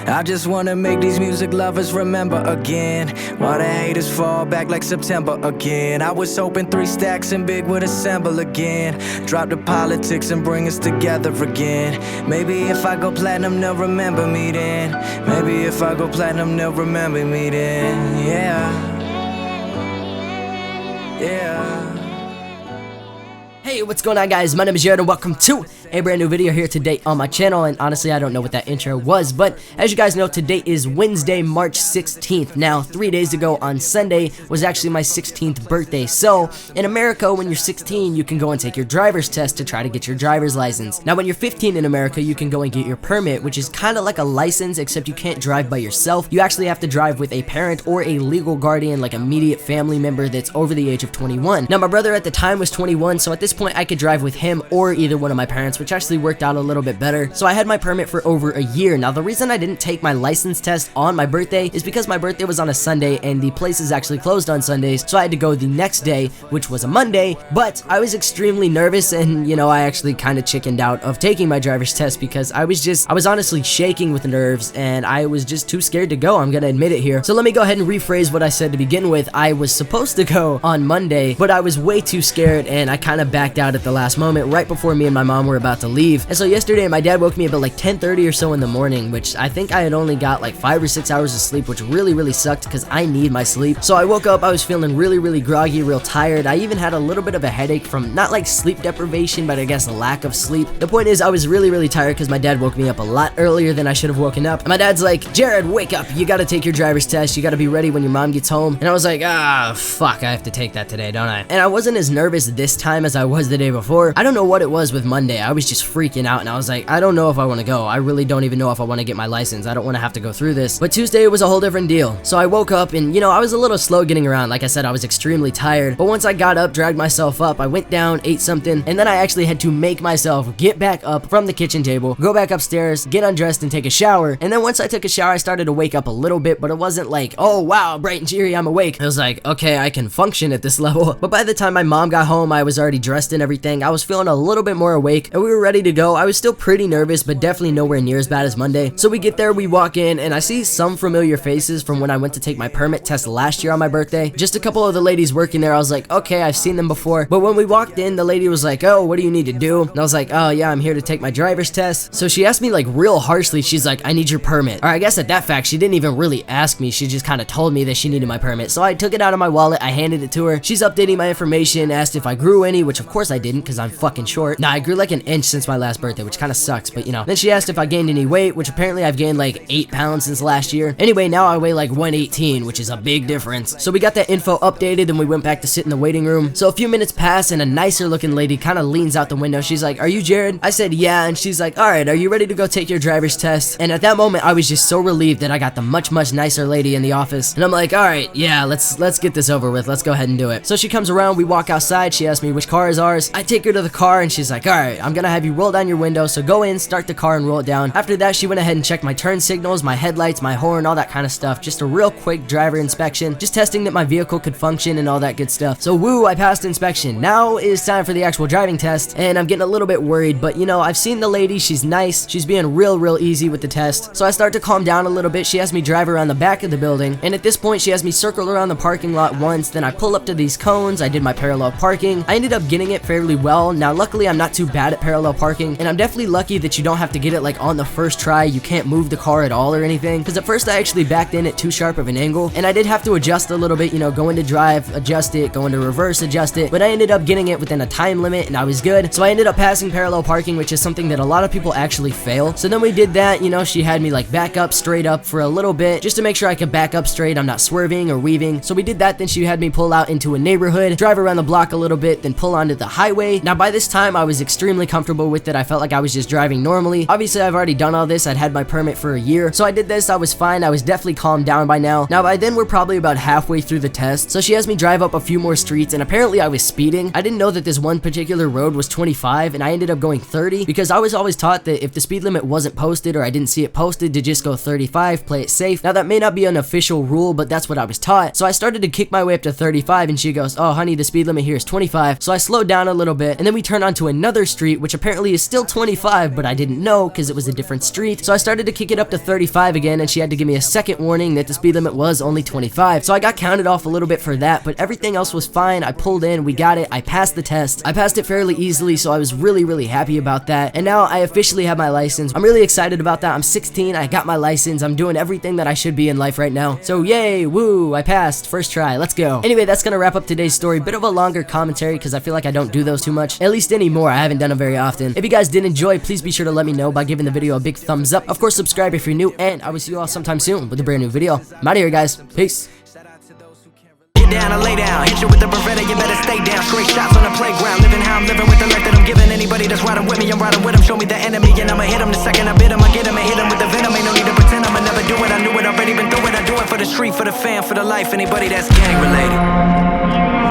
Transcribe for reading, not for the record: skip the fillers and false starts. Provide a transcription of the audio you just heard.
I just wanna make these music lovers remember again, while the haters fall back like September again. I was hoping 3 stacks and Big would assemble again, drop the politics and bring us together again. Maybe if I go platinum they'll remember me then. Maybe if I go platinum they'll remember me then. Yeah. Hey, what's going on, guys? My name is Jared and welcome to a brand new video here today on my channel. And honestly, I don't know what that intro was, but as you guys know, today is Wednesday, March 16th. Now, 3 days ago on Sunday was actually my 16th birthday. So in America, when you're 16, you can go and take your driver's test to try to get your driver's license. Now, when you're 15 in America, you can go and get your permit, which is kind of like a license, except you can't drive by yourself. You actually have to drive with a parent or a legal guardian, like immediate family member that's over the age of 21. Now, my brother at the time was 21, so at this point I could drive with him or either one of my parents, which actually worked out a little bit better. So I had my permit for over a year. Now, the reason I didn't take my license test on my birthday is because my birthday was on a Sunday and the place is actually closed on Sundays, so I had to go the next day, which was a Monday. But I was extremely nervous and, you know, I actually kind of chickened out of taking my driver's test because I was honestly shaking with nerves and I was just too scared to go. I'm gonna admit it here. So let me go ahead and rephrase what I said to begin with. I was supposed to go on Monday, but I was way too scared and I kind of backed out at the last moment right before me and my mom were about to leave. And so yesterday my dad woke me up at like 10:30 or so in the morning, which I think I had only got like 5 or 6 hours of sleep, which really sucked because I need my sleep. So I woke up, I was feeling really groggy, real tired. I even had a little bit of a headache from not like sleep deprivation, but I guess a lack of sleep. The point is I was really tired because my dad woke me up a lot earlier than I should have woken up. And my dad's like, "Jared, wake up, you gotta take your driver's test, you gotta be ready when your mom gets home." And I was like, fuck, I have to take that today, don't I? And I wasn't as nervous this time as I was the day before. I don't know what it was with Monday. I was just freaking out and I was like, I don't know if I want to go. I really don't even know if I want to get my license. I don't want to have to go through this. But Tuesday was a whole different deal. So I woke up and, you know, I was a little slow getting around. Like I said, I was extremely tired. But once I got up, dragged myself up, I went down, ate something, and then I actually had to make myself get back up from the kitchen table, go back upstairs, get undressed, and take a shower. And then once I took a shower, I started to wake up a little bit, but it wasn't like, oh wow, bright and cheery, I'm awake. It was like, okay, I can function at this level. But by the time my mom got home, I was already dressed and everything. I was feeling a little bit more awake and we were ready to go. I was still pretty nervous, but definitely nowhere near as bad as Monday. So we get there, we walk in, and I see some familiar faces from when I went to take my permit test last year on my birthday. Just a couple of the ladies working there. I was like, okay, I've seen them before. But when we walked in, the lady was like, "Oh, what do you need to do?" And I was like, "Oh yeah, I'm here to take my driver's test." So she asked me like real harshly. She's like, "I need your permit." Or I guess at that fact, she didn't even really ask me. She just kind of told me that she needed my permit. So I took it out of my wallet, I handed it to her. She's updating my information, asked if I grew any, which of course I didn't because I'm fucking short. Nah, I grew like an inch since my last birthday, which kind of sucks, but you know. Then she asked if I gained any weight, which apparently I've gained like 8 pounds since last year. Anyway, now I weigh like 118, which is a big difference. So we got that info updated and we went back to sit in the waiting room. So a few minutes pass and a nicer looking lady kind of leans out the window. She's like, "Are you Jared?" I said, "Yeah." And she's like, "All right, are you ready to go take your driver's test?" And at that moment, I was just so relieved that I got the much nicer lady in the office. And I'm like, "All right, yeah, let's get this over with. Let's go ahead and do it." So she comes around, we walk outside. She asks me which car is ours. I take her to the car and she's like, "All right, I'm gonna have you roll down your window, so go in, start the car, and roll it down." After that, she went ahead and checked my turn signals, my headlights, my horn, all that kind of stuff. Just a real quick driver inspection, just testing that my vehicle could function and all that good stuff. So woo, I passed inspection. Now it's time for the actual driving test, and I'm getting a little bit worried, but you know, I've seen the lady, she's nice, she's being real easy with the test. So I start to calm down a little bit. She asked me drive around the back of the building, and at this point she asked me circle around the parking lot once. Then I pull up to these cones, I did my parallel parking. I ended up getting it fairly well. Now luckily I'm not too bad at parallel parking, and I'm definitely lucky that you don't have to get it like on the first try. You can't move the car at all or anything, because at first I actually backed in at too sharp of an angle and I did have to adjust a little bit, you know, go into drive, adjust it, go into reverse, adjust it, but I ended up getting it within a time limit and I was good. So I ended up passing parallel parking, which is something that a lot of people actually fail. So then we did that, you know, she had me like back up straight up for a little bit just to make sure I could back up straight, I'm not swerving or weaving. So we did that. Then she had me pull out into a neighborhood, drive around the block a little bit, then pull onto the highway. Now by this time I was extremely comfortable with it. I felt like I was just driving normally. Obviously I've already done all this, I'd had my permit for a year, so I did this, I was fine, I was definitely calmed down by now. Now by then we're probably about halfway through the test, so she has me drive up a few more streets, and apparently I was speeding. I didn't know that this one particular road was 25 and I ended up going 30 because I was always taught that if the speed limit wasn't posted or I didn't see it posted, to just go 35, play it safe. Now that may not be an official rule, but that's what I was taught. So I started to kick my way up to 35 and she goes, "Oh honey, the speed limit here is 25. So I slowed down a little bit, and then we turned onto another street, which which apparently is still 25, but I didn't know because it was a different street. So I started to kick it up to 35 again, and she had to give me a second warning that the speed limit was only 25. So I got counted off a little bit for that, but everything else was fine. I pulled in, we got it, I passed the test. I passed it fairly easily, so I was really happy about that. And now I officially have my license. I'm really excited about that. I'm 16, I got my license, I'm doing everything that I should be in life right now. So yay, woo, I passed, first try, let's go. Anyway, that's gonna wrap up today's story. Bit of a longer commentary because I feel like I don't do those too much, at least anymore. I haven't done them very often. If you guys did enjoy, please be sure to let me know by giving the video a big thumbs up. Of course, subscribe if you're new, and I will see you all sometime soon with a brand new video. I'm out of here, guys. Peace. Get down and lay down, hit you with the Beretta, you better stay down. Straight shots on the playground, living how I'm living with the life that I'm giving. Anybody that's riding with me, I'm riding with them. Show me the enemy and I'ma hit them the second I bid them. I get them and hit them with the venom. Ain't no need to pretend I'ma never do it. I knew it, already been through it. I do it for the street, for the fam, for the life. Anybody that's gang related.